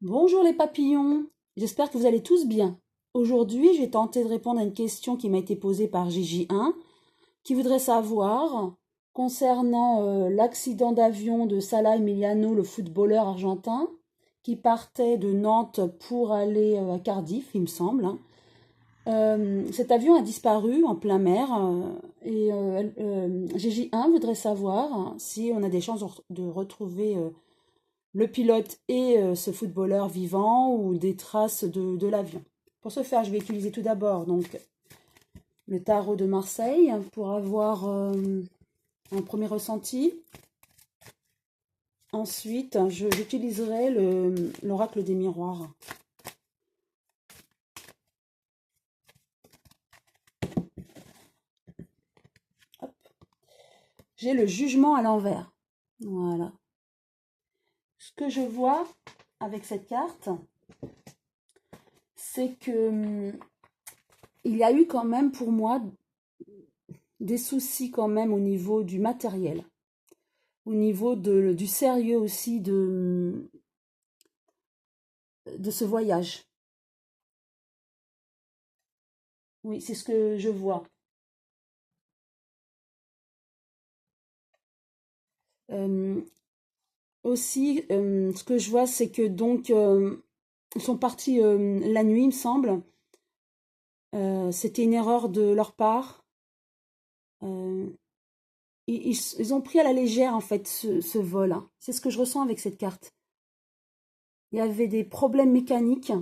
Bonjour les papillons, j'espère que vous allez tous bien. Aujourd'hui, j'ai tenté de répondre à une question qui m'a été posée par Gigi1, qui voudrait savoir concernant l'accident d'avion de Salah Emiliano, le footballeur argentin, qui partait de Nantes pour aller à Cardiff, il me semble, hein. Cet avion a disparu en plein mer Gigi1 voudrait savoir si on a des chances de retrouver le pilote et ce footballeur vivant ou des traces de l'avion. Pour ce faire, je vais utiliser tout d'abord donc le tarot de Marseille pour avoir un premier ressenti. Ensuite, j'utiliserai l'oracle des miroirs. Hop. J'ai le jugement à l'envers. Voilà. Ce que je vois avec cette carte, c'est que il y a eu quand même pour moi des soucis quand même au niveau du matériel, au niveau du sérieux aussi de ce voyage. Oui, c'est ce que je vois. Euh, Aussi, ce que je vois, c'est que donc ils sont partis la nuit, il me semble. C'était une erreur de leur part. Euh, ils ont pris à la légère en fait ce vol, hein. C'est ce que je ressens avec cette carte. Il y avait des problèmes mécaniques,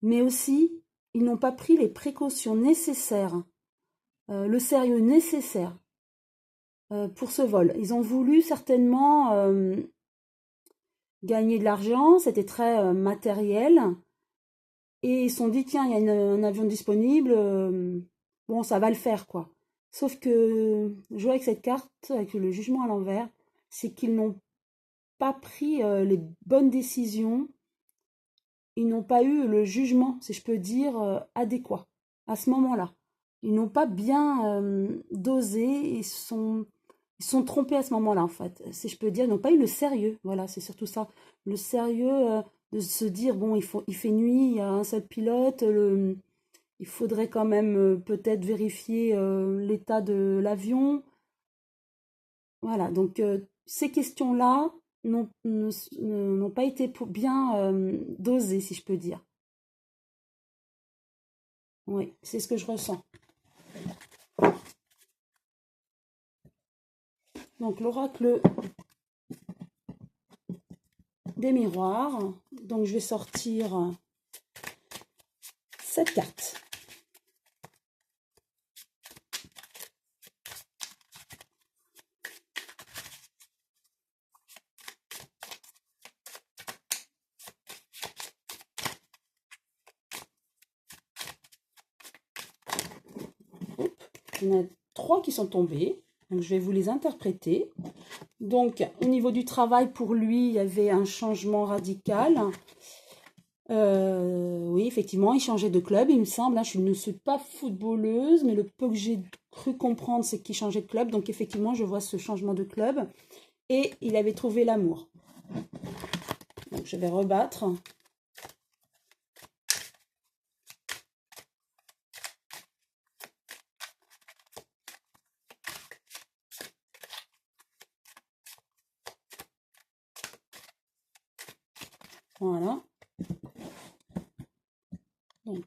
mais aussi ils n'ont pas pris les précautions nécessaires, le sérieux nécessaire pour ce vol. Ils ont voulu certainement gagner de l'argent, c'était très matériel, et ils se sont dit, tiens, il y a un avion disponible, bon, ça va le faire, quoi. Sauf que jouer avec cette carte, avec le jugement à l'envers, c'est qu'ils n'ont pas pris les bonnes décisions, ils n'ont pas eu le jugement, si je peux dire, adéquat à ce moment-là. Ils n'ont pas bien dosé, ils sont trompés à ce moment-là, en fait. Si je peux dire, ils n'ont pas eu le sérieux. Voilà, c'est surtout ça. Le sérieux de se dire, bon, il fait nuit, il y a un seul pilote, il faudrait quand même peut-être vérifier l'état de l'avion. Voilà, donc ces questions-là n'ont pas été bien dosées, si je peux dire. Oui, c'est ce que je ressens. Donc l'oracle des miroirs. Donc je vais sortir cette carte. Hop, il y en a 3 qui sont tombés. Donc je vais vous les interpréter. Donc au niveau du travail, pour lui, il y avait un changement radical. Oui, effectivement, il changeait de club, il me semble, hein. Je ne suis pas footballeuse, mais le peu que j'ai cru comprendre, c'est qu'il changeait de club. Donc effectivement, je vois ce changement de club. Et il avait trouvé l'amour. Donc je vais rebattre. Voilà. Donc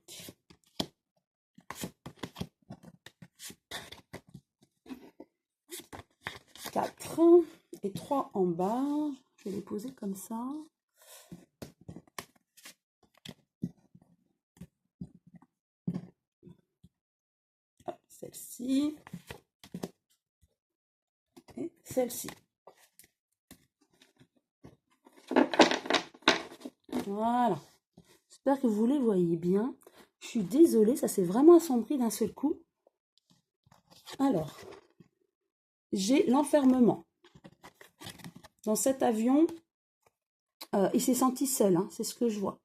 4 et 3 en bas. Je vais les poser comme ça. Celle-ci et celle-ci. Voilà. J'espère que vous les voyez bien. Je suis désolée, ça s'est vraiment assombri d'un seul coup. Alors, j'ai l'enfermement. Dans cet avion, il s'est senti seul, hein, c'est ce que je vois.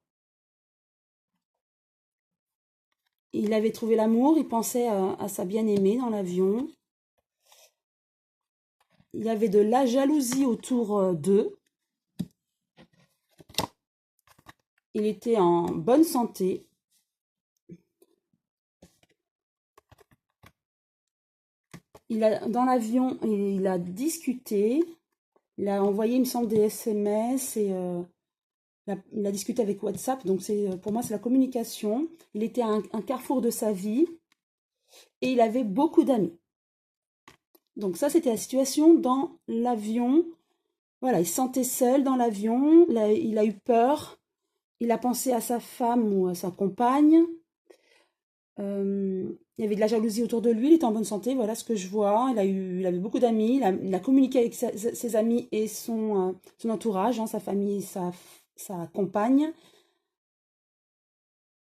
Il avait trouvé l'amour, il pensait à sa bien-aimée dans l'avion. Il y avait de la jalousie autour d'eux. il était en bonne santé. Dans l'avion, il a discuté, il a envoyé, il me semble, des SMS et il a discuté avec WhatsApp. Donc pour moi, c'est la communication. Il était à un carrefour de sa vie et il avait beaucoup d'amis. Donc ça, c'était la situation dans l'avion. Voilà, il se sentait seul dans l'avion, il a eu peur, il a pensé à sa femme ou à sa compagne. Il y avait de la jalousie autour de lui, il était en bonne santé, voilà ce que je vois. Il avait beaucoup d'amis, il a communiqué avec ses amis et son entourage, hein, sa famille et sa compagne.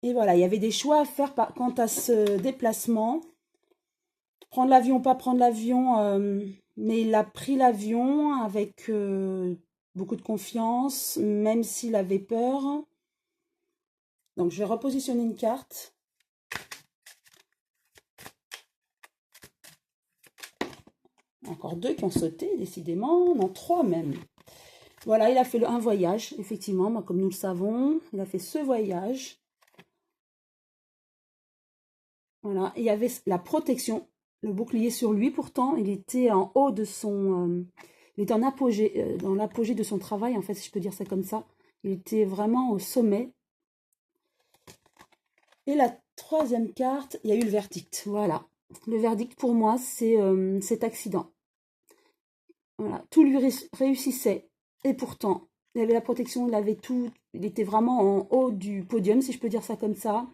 Et voilà, il y avait des choix à faire quant à ce déplacement. Prendre l'avion, pas prendre l'avion, mais il a pris l'avion avec beaucoup de confiance, même s'il avait peur. Donc je vais repositionner une carte. Encore deux qui ont sauté, décidément. Non, trois même. Voilà, il a fait un voyage, effectivement, comme nous le savons. Il a fait ce voyage. Voilà, il y avait la protection, le bouclier sur lui. Pourtant, il était en haut de son... il était en apogée, dans l'apogée de son travail, en fait, si je peux dire ça comme ça. Il était vraiment au sommet. Et la troisième carte, il y a eu le verdict. Voilà. Le verdict, pour moi, c'est cet accident. Voilà, tout lui réussissait. Et pourtant, il avait la protection, il avait tout. Il était vraiment en haut du podium, si je peux dire ça comme ça.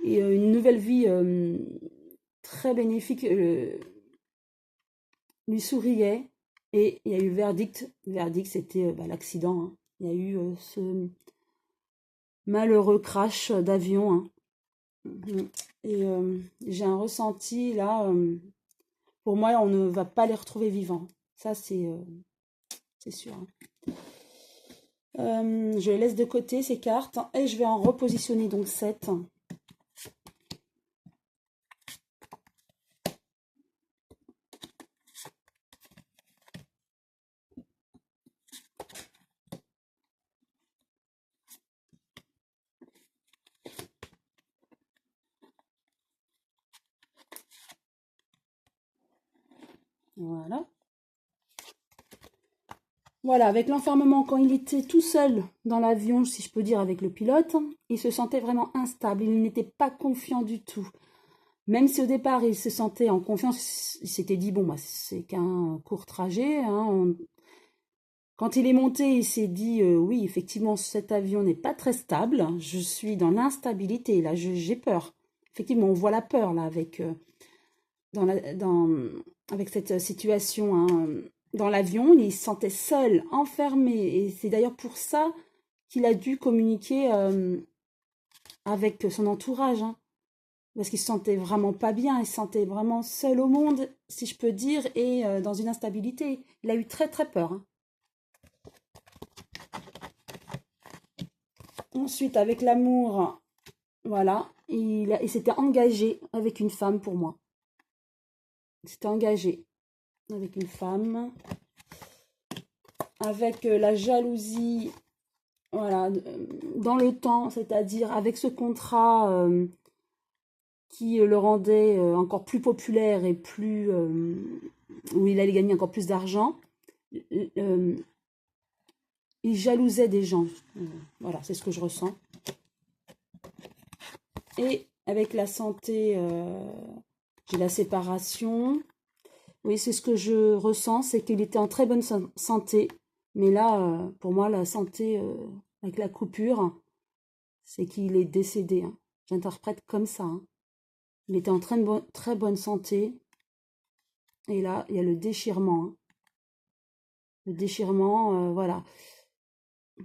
Et une nouvelle vie très bénéfique lui souriait. Et il y a eu le verdict. Le verdict, c'était l'accident, hein. Il y a eu ce malheureux crash d'avion, hein. Et j'ai un ressenti là. Pour moi, on ne va pas les retrouver vivants. Ça, c'est sûr, hein. Je laisse de côté ces cartes et je vais en repositionner donc 7. Voilà. Voilà, avec l'enfermement, quand il était tout seul dans l'avion, si je peux dire, avec le pilote, il se sentait vraiment instable, il n'était pas confiant du tout. Même si au départ, il se sentait en confiance, il s'était dit, bon, bah, c'est qu'un court trajet, hein. Quand il est monté, il s'est dit, oui, effectivement, cet avion n'est pas très stable, je suis dans l'instabilité, là, j'ai peur. Effectivement, on voit la peur, là, avec, avec cette situation, hein. Dans l'avion, il se sentait seul, enfermé, et c'est d'ailleurs pour ça qu'il a dû communiquer avec son entourage, hein, parce qu'il se sentait vraiment pas bien, il se sentait vraiment seul au monde, si je peux dire, et dans une instabilité. Il a eu très très peur, hein. Ensuite, avec l'amour, voilà, il s'était engagé avec une femme pour moi. Il s'était engagé avec une femme. Avec la jalousie, voilà, dans le temps, c'est-à-dire avec ce contrat qui le rendait encore plus populaire et plus où il allait gagner encore plus d'argent, il jalousait des gens. Voilà, c'est ce que je ressens. Et avec la santé, j'ai la séparation. Oui, c'est ce que je ressens, c'est qu'il était en très bonne santé. Mais là, pour moi, la santé, avec la coupure, c'est qu'il est décédé, hein. J'interprète comme ça, hein. Il était en très bonne santé. Et là, il y a le déchirement, hein. Le déchirement, voilà.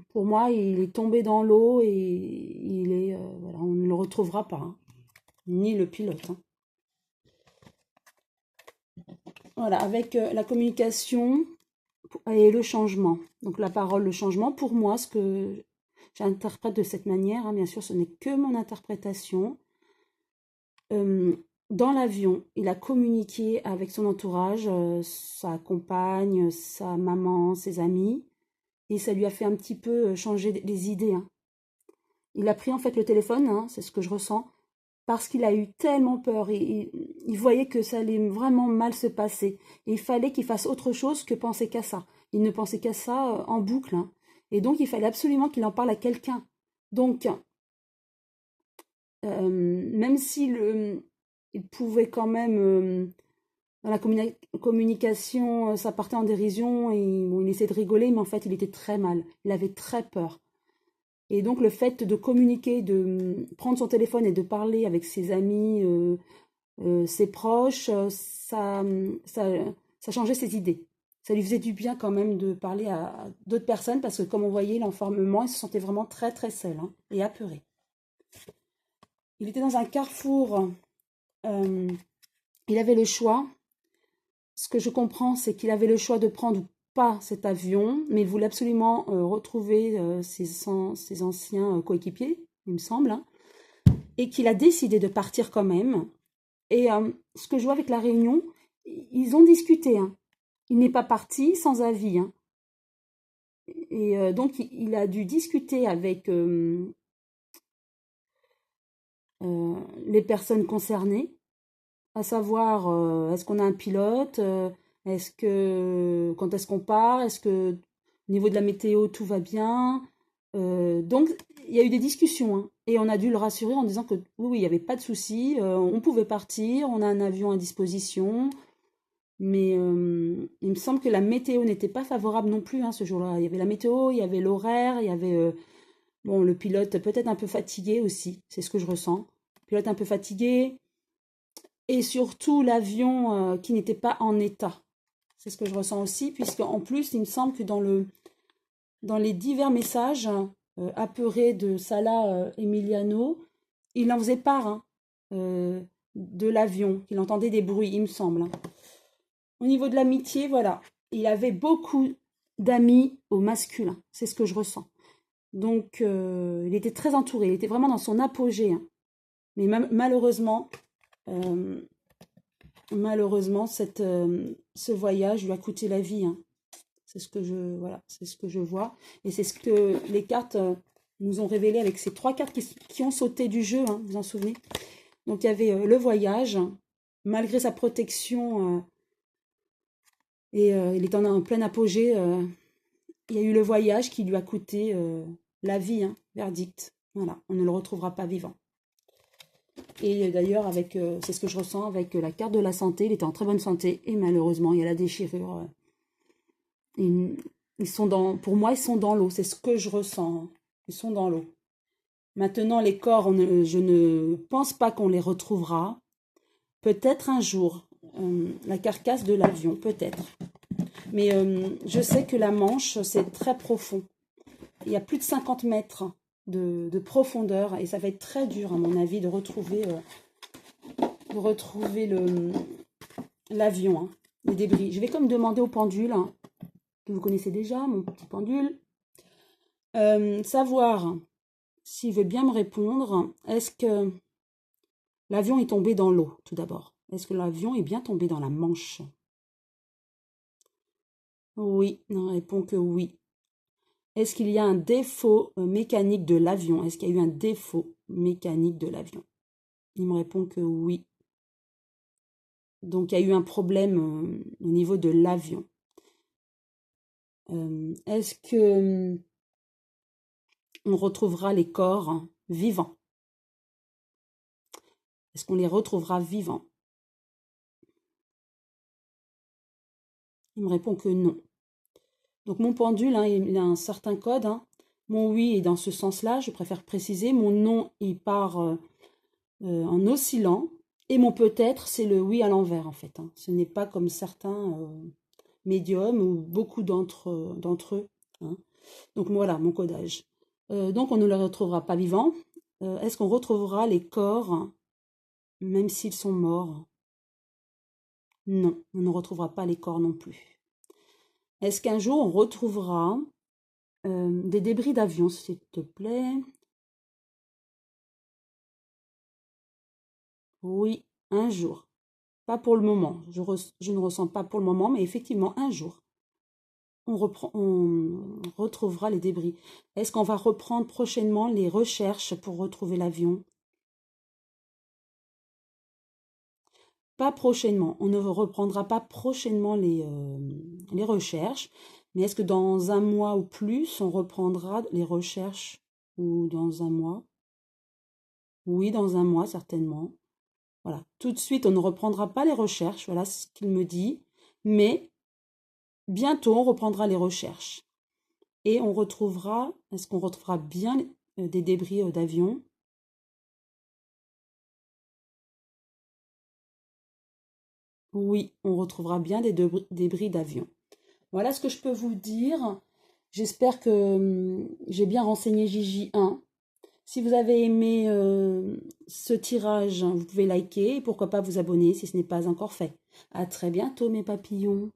Pour moi, il est tombé dans l'eau et il est, voilà, on ne le retrouvera pas, hein. Ni le pilote, hein. Voilà, avec la communication et le changement. Donc la parole, le changement, pour moi, ce que j'interprète de cette manière, hein, bien sûr, ce n'est que mon interprétation. Dans l'avion, il a communiqué avec son entourage, sa compagne, sa maman, ses amis, et ça lui a fait un petit peu changer les idées, hein. il a pris en fait le téléphone, hein, c'est ce que je ressens, parce qu'il a eu tellement peur. Il voyait que ça allait vraiment mal se passer. Et il fallait qu'il fasse autre chose que penser qu'à ça. Il ne pensait qu'à ça en boucle, hein. Et donc, il fallait absolument qu'il en parle à quelqu'un. Donc, même s'il il pouvait quand même, dans la communication, ça partait en dérision, et bon, il essayait de rigoler, mais en fait, il était très mal. Il avait très peur. Et donc le fait de communiquer, de prendre son téléphone et de parler avec ses amis, ses proches, ça, ça changeait ses idées. Ça lui faisait du bien quand même de parler à d'autres personnes parce que comme on voyait l'enfermement, il se sentait vraiment très très seul, hein, et apeuré. Il était dans un carrefour, euh, il avait le choix. Ce que je comprends, c'est qu'il avait le choix de prendre ou pas cet avion, mais il voulait absolument retrouver ses anciens coéquipiers, il me semble, hein, et qu'il a décidé de partir quand même. Et ce que je vois avec la Réunion, ils ont discuté, hein. Il n'est pas parti sans avis, hein. Et donc, il a dû discuter avec les personnes concernées, à savoir, est-ce qu'on a un pilote, quand est-ce qu'on part, est-ce que au niveau de la météo tout va bien. Donc il y a eu des discussions, hein, et on a dû le rassurer en disant que oui, il n'y avait pas de souci, on pouvait partir, on a un avion à disposition, mais il me semble que la météo n'était pas favorable non plus, hein, ce jour-là. Il y avait la météo, il y avait l'horaire, il y avait bon, le pilote peut-être un peu fatigué aussi, c'est ce que je ressens. Le pilote un peu fatigué, et surtout l'avion qui n'était pas en état. C'est ce que je ressens aussi, puisque en plus, il me semble que dans les divers messages apeurés de Salah Emiliano, il en faisait part, hein, de l'avion, qu'il entendait des bruits, il me semble, hein. Au niveau de l'amitié, voilà, il avait beaucoup d'amis au masculin, c'est ce que je ressens. Donc, il était très entouré, il était vraiment dans son apogée, hein. Mais malheureusement, euh, malheureusement, ce voyage lui a coûté la vie, hein. C'est ce que voilà, c'est ce que je vois. Et c'est ce que les cartes nous ont révélé avec ces trois cartes qui ont sauté du jeu, hein, vous vous en souvenez. Donc il y avait le voyage, malgré sa protection, et il est en plein apogée. Il y a eu le voyage qui lui a coûté la vie, hein, verdict. Voilà, on ne le retrouvera pas vivant. Et d'ailleurs, c'est ce que je ressens avec la carte de la santé. Il était en très bonne santé et malheureusement, il y a la déchirure. Ils sont pour moi, ils sont dans l'eau. C'est ce que je ressens, hein. Ils sont dans l'eau. Maintenant, les corps, je ne pense pas qu'on les retrouvera. Peut-être un jour, la carcasse de l'avion, peut-être. Mais je sais que la Manche, c'est très profond. Il y a plus de 50 mètres de profondeur et ça va être très dur, à mon avis, de retrouver l'avion, hein, les débris. Je vais comme demander au pendule, hein, que vous connaissez déjà, mon petit pendule, savoir s'il veut bien me répondre. Est-ce que l'avion est tombé dans l'eau, tout d'abord? Est-ce que l'avion est bien tombé dans la Manche? Oui, on répond que oui. Est-ce qu'il y a un défaut mécanique de l'avion? Est-ce qu'il y a eu un défaut mécanique de l'avion? Il me répond que oui. Donc il y a eu un problème au niveau de l'avion. Est-ce que on retrouvera les corps vivants? Est-ce qu'on les retrouvera vivants? Il me répond que non. Donc mon pendule, hein, il a un certain code, hein. Mon oui est dans ce sens-là, je préfère préciser. Mon non, il part en oscillant. Et mon peut-être, c'est le oui à l'envers, en fait, hein. Ce n'est pas comme certains médiums ou beaucoup d'entre eux, hein. Donc voilà, mon codage. Donc on ne les retrouvera pas vivants. Est-ce qu'on retrouvera les corps, même s'ils sont morts? Non, on ne retrouvera pas les corps non plus. Est-ce qu'un jour on retrouvera des débris d'avion, s'il te plaît? Oui, un jour. Pas pour le moment. Je ne ressens pas pour le moment, mais effectivement, un jour. on retrouvera les débris. Est-ce qu'on va reprendre prochainement les recherches pour retrouver l'avion? Pas prochainement. On ne reprendra pas prochainement les recherches. Mais est-ce que dans un mois ou plus, on reprendra les recherches? Ou dans un mois? Oui, dans un mois, certainement. Voilà. Tout de suite, on ne reprendra pas les recherches. Voilà ce qu'il me dit. Mais bientôt, on reprendra les recherches. Et on retrouvera, est-ce qu'on retrouvera bien des débris d'avion? Oui, on retrouvera bien des débris d'avion. Voilà ce que je peux vous dire. J'espère que j'ai bien renseigné Gigi 1. Si vous avez aimé ce tirage, vous pouvez liker et pourquoi pas vous abonner si ce n'est pas encore fait. À très bientôt mes papillons.